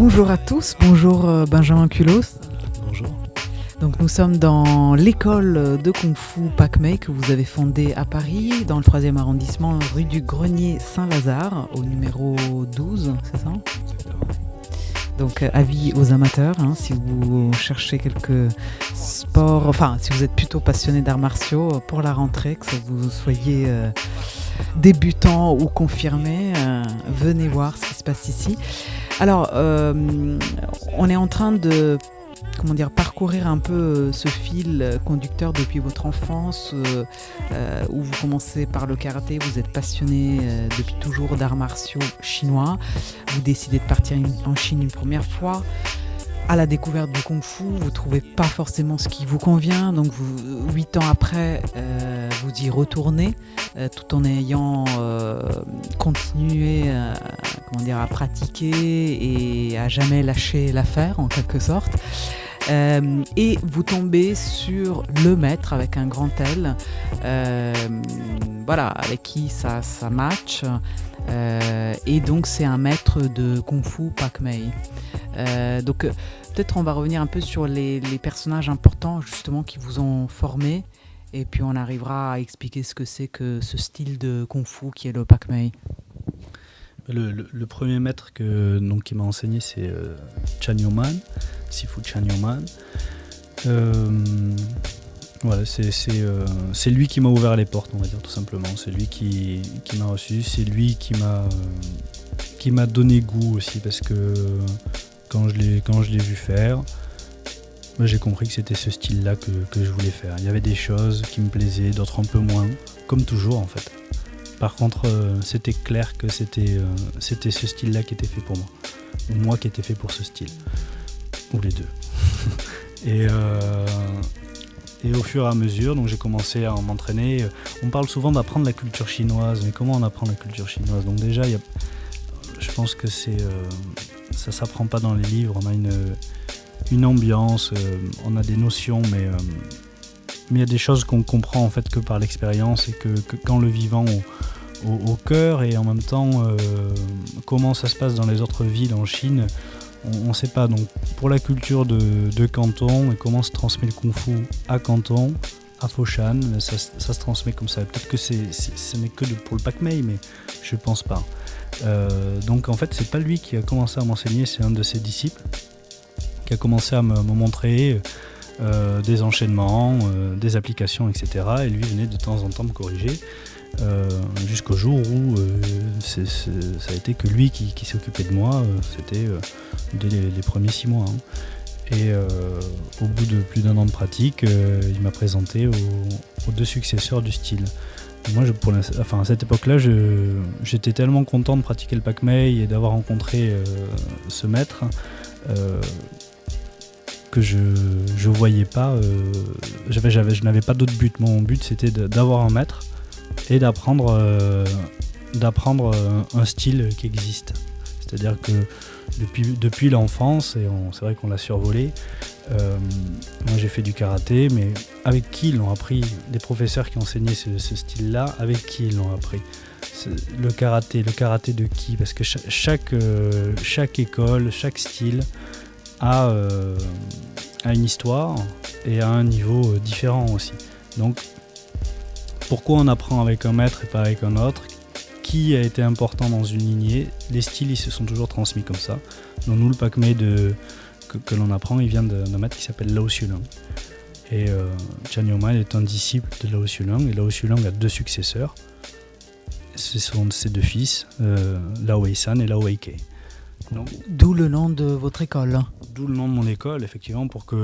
Bonjour à tous, bonjour Benjamin Culos. Bonjour. Donc nous sommes dans l'école de Kung Fu Pak Mei que vous avez fondée à Paris, dans le 3e arrondissement, rue du Grenier Saint-Lazare, au numéro 12, c'est ça ? Donc avis aux amateurs, si vous cherchez quelques sports, enfin si vous êtes plutôt passionné d'arts martiaux, pour la rentrée, que vous soyez débutant ou confirmé, venez voir ce qui se passe ici. Alors, on est en train de parcourir un peu ce fil conducteur depuis votre enfance, où vous commencez par le karaté, vous êtes passionné depuis toujours d'arts martiaux chinois, vous décidez de partir en Chine une première fois. À la découverte du Kung Fu, vous ne trouvez pas forcément ce qui vous convient, donc 8 ans après, vous y retournez, tout en ayant continué à pratiquer et à jamais lâcher l'affaire en quelque sorte. Et vous tombez sur le maître avec un grand L, avec qui ça match. Et donc c'est un maître de Kung Fu Pak Mei. Donc peut-être on va revenir un peu sur les personnages importants justement qui vous ont formé, et puis on arrivera à expliquer ce que c'est que ce style de Kung Fu qui est le Pak Mei. Le premier maître qui m'a enseigné, c'est Chan Yo-man, Sifu Chan Yo-man. C'est lui qui m'a ouvert les portes, on va dire tout simplement. C'est lui qui m'a reçu, c'est lui qui m'a donné goût aussi, parce que quand je l'ai vu faire, j'ai compris que c'était ce style-là que je voulais faire. Il y avait des choses qui me plaisaient, d'autres un peu moins, comme toujours en fait. Par contre, c'était clair que c'était ce style-là qui était fait pour moi, ou moi qui était fait pour ce style, ou les deux. Et au fur et à mesure, donc j'ai commencé à m'entraîner. On parle souvent d'apprendre la culture chinoise, mais comment on apprend la culture chinoise ? Donc déjà, je pense que ça s'apprend pas dans les livres. On a une ambiance, on a des notions, mais il y a des choses qu'on comprend en fait que par l'expérience, et que quand le vivant au cœur, et en même temps comment ça se passe dans les autres villes en Chine, on ne sait pas. Donc pour la culture de Canton, et comment se transmet le Kung Fu à Canton, à Foshan, ça se transmet comme ça. Peut-être que ce n'est que pour le Pak Mei, mais je ne pense pas. Donc en fait c'est pas lui qui a commencé à m'enseigner, c'est un de ses disciples qui a commencé à me montrer des enchaînements, des applications, etc. Et lui venait de temps en temps me corriger, jusqu'au jour où ça a été que lui qui s'est occupé de moi. C'était dès les premiers 6 mois. Et au bout de plus d'1 an de pratique, il m'a présenté aux 2 successeurs du style. Et moi, à cette époque-là, j'étais tellement content de pratiquer le Pak Mei et d'avoir rencontré ce maître que je voyais pas. Je n'avais pas d'autre but. Mon but, c'était d'avoir un maître et d'apprendre un style qui existe. C'est-à-dire que depuis l'enfance, et c'est vrai qu'on l'a survolé, moi j'ai fait du karaté, mais avec qui ils l'ont appris ? Les professeurs qui enseignaient ce style-là, avec qui ils l'ont appris ? Le karaté de qui ? Parce que chaque école, chaque style a une histoire et a un niveau différent aussi. Donc pourquoi on apprend avec un maître et pas avec un autre ? Qui a été important dans une lignée ? Les styles, ils se sont toujours transmis comme ça. Donc nous, le Pak Mei que l'on apprend, il vient d'un maître qui s'appelle Lao Siulong. Et Chan Yo-man est un disciple de Lao Siulong, et Lao Siulong a 2 successeurs. Ce sont ses 2 fils, Lao Wei-san et Lao Wei-kei. D'où le nom de votre école. D'où le nom de mon école, effectivement, pour qu'on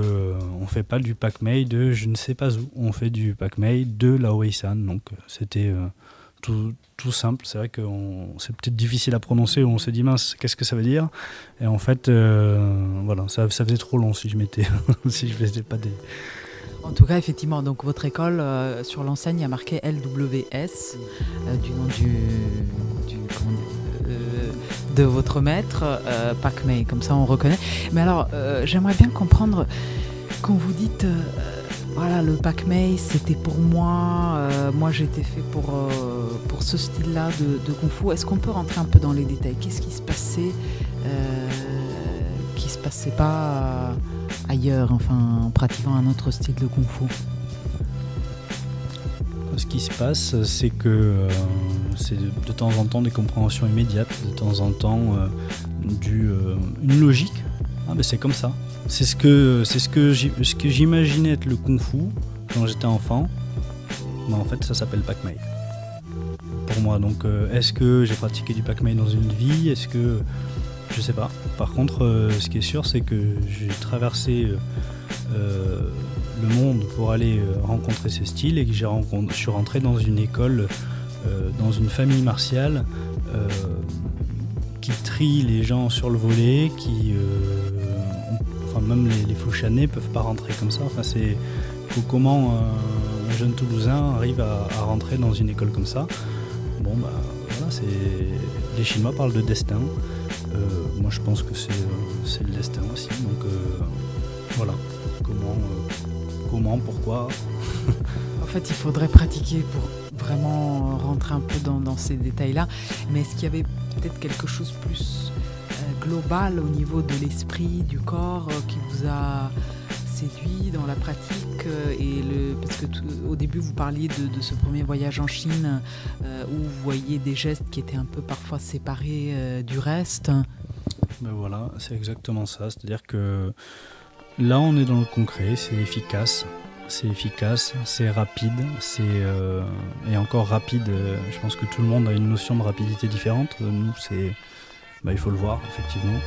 ne fait pas du Pak Mei de je ne sais pas où. On fait du Pak Mei de Lao Wei-san. Donc c'était tout simple. C'est vrai que c'est peut-être difficile à prononcer, où on se dit mince, qu'est-ce que ça veut dire ? Et en fait, ça faisait trop long si je faisais pas des... En tout cas, effectivement, donc votre école, sur l'enseigne, il y a marqué LWS, du nom de votre maître, Pak Mei, comme ça on reconnaît. Mais alors, j'aimerais bien comprendre, quand vous dites, le Pak Mei, c'était pour moi, moi j'étais fait pour ce style-là de Kung Fu. Est-ce qu'on peut rentrer un peu dans les détails ? Qu'est-ce qui se passait passait pas ailleurs, enfin en pratiquant un autre style de kung-fu? Ce qui se passe, c'est que c'est de temps en temps des compréhensions immédiates, de temps en temps une logique. Ah ben c'est comme ça. C'est ce que j'imaginais être le kung-fu quand j'étais enfant. Ben, en fait, ça s'appelle Pak-Mei. Pour moi, donc est-ce que j'ai pratiqué du Pak-Mei dans une vie? Est-ce que... Je sais pas. Par contre, ce qui est sûr, c'est que j'ai traversé le monde pour aller rencontrer ce style et que je suis rentré dans une école, dans une famille martiale qui trie les gens sur le volet, enfin même les faux chanés peuvent pas rentrer comme ça. Enfin, c'est comment un jeune Toulousain arrive à rentrer dans une école comme ça. Bon bah voilà, les Chinois parlent de destin. Moi je pense que c'est le destin aussi. Donc voilà. Comment, pourquoi. En fait, il faudrait pratiquer pour vraiment rentrer un peu dans ces détails-là. Mais est-ce qu'il y avait peut-être quelque chose de plus global au niveau de l'esprit, du corps, qui vous a séduit dans la pratique parce que au début, vous parliez de ce premier voyage en Chine où vous voyiez des gestes qui étaient un peu parfois séparés du reste. Ben voilà, c'est exactement ça. C'est-à-dire que là, on est dans le concret, c'est efficace, c'est rapide, et encore rapide, je pense que tout le monde a une notion de rapidité différente. Nous, il faut le voir, effectivement.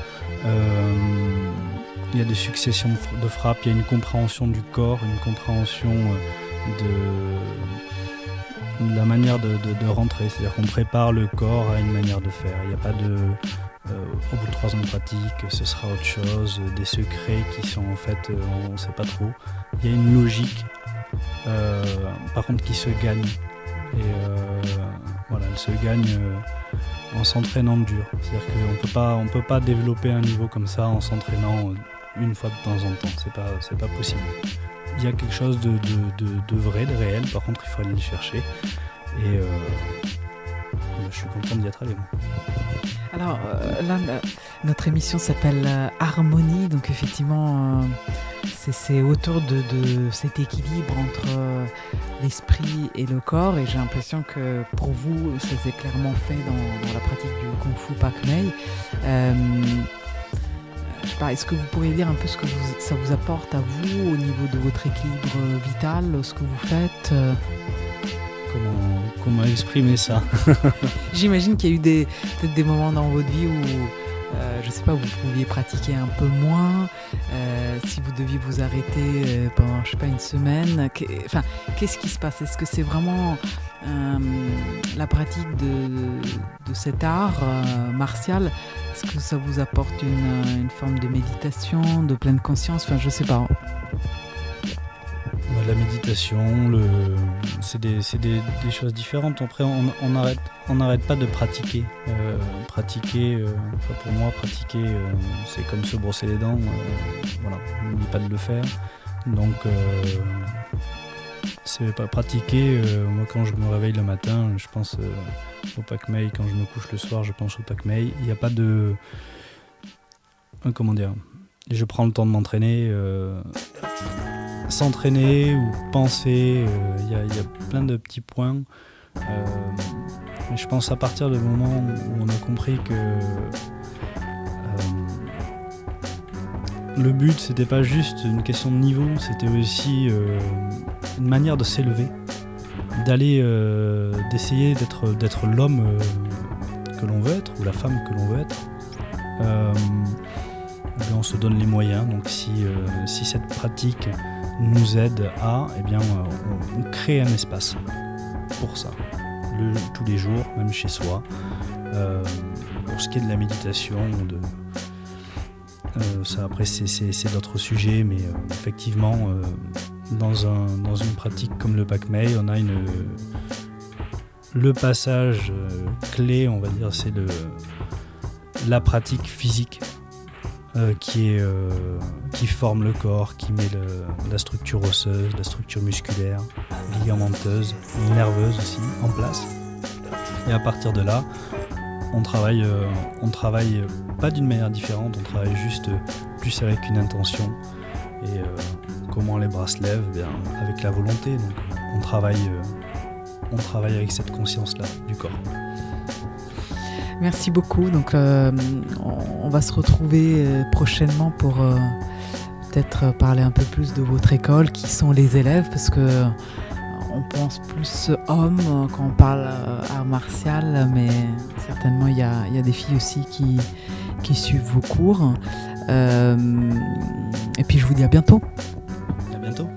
Il y a des successions de frappes, il y a une compréhension du corps, une compréhension de la manière de rentrer. C'est-à-dire qu'on prépare le corps à une manière de faire. Il n'y a pas de... au bout de 3 ans de pratique, ce sera autre chose, des secrets qui sont en fait, on ne sait pas trop. Il y a une logique, par contre, qui se gagne. Et voilà, elle se gagne en s'entraînant dur. C'est-à-dire qu'on ne peut pas développer un niveau comme ça en s'entraînant une fois de temps en temps. C'est pas possible. Il y a quelque chose de vrai, de réel. Par contre, il faut aller le chercher. Et je suis content d'y être allé. Moi. Alors là, notre émission s'appelle Harmonie, donc effectivement, c'est autour de cet équilibre entre l'esprit et le corps, et j'ai l'impression que pour vous, ça s'est clairement fait dans la pratique du Kung Fu Pak-Mei. Je sais pas, est-ce que vous pourriez dire un peu ce que ça vous apporte à vous au niveau de votre équilibre vital, ce que vous faites Comment exprimer ça? J'imagine qu'il y a eu peut-être des moments dans votre vie où, je sais pas, vous pouviez pratiquer un peu moins, si vous deviez vous arrêter pendant, je sais pas, une semaine. Qu'est-ce qui se passe? Est-ce que c'est vraiment la pratique de cet art martial? Est-ce que ça vous apporte une forme de méditation, de pleine conscience? Enfin, je sais pas. La méditation, c'est des choses différentes. Après, on n'arrête pas de pratiquer. Pour moi, pratiquer, c'est comme se brosser les dents. Voilà, on n'oublie pas de le faire. Donc, c'est pas pratiquer. Moi, quand je me réveille le matin, je pense au Pak-Mei. Quand je me couche le soir, je pense au Pak-Mei. Il n'y a pas de... comment dire? Je prends le temps de m'entraîner. S'entraîner ou penser, il y a plein de petits points. Je pense à partir du moment où on a compris que le but, c'était pas juste une question de niveau, c'était aussi une manière de s'élever, d'aller, d'essayer d'être l'homme que l'on veut être, ou la femme que l'on veut être. On se donne les moyens. Donc si cette pratique nous aide à, on crée un espace pour ça, tous les jours, même chez soi. Pour ce qui est de la méditation, ça après c'est d'autres sujets, mais effectivement, dans une pratique comme le Pak-Mei, on a le passage clé, on va dire, c'est la pratique physique. Qui forme le corps, qui met la structure osseuse, la structure musculaire, ligamenteuse, nerveuse aussi en place. Et à partir de là, on travaille pas d'une manière différente, on travaille juste plus avec une intention. Et comment les bras se lèvent, avec la volonté. Donc on travaille avec cette conscience-là du corps. Merci beaucoup. Donc, on va se retrouver prochainement pour peut-être parler un peu plus de votre école, qui sont les élèves, parce que on pense plus hommes quand on parle art martial, mais certainement il y a des filles aussi qui suivent vos cours. Et puis je vous dis à bientôt. À bientôt.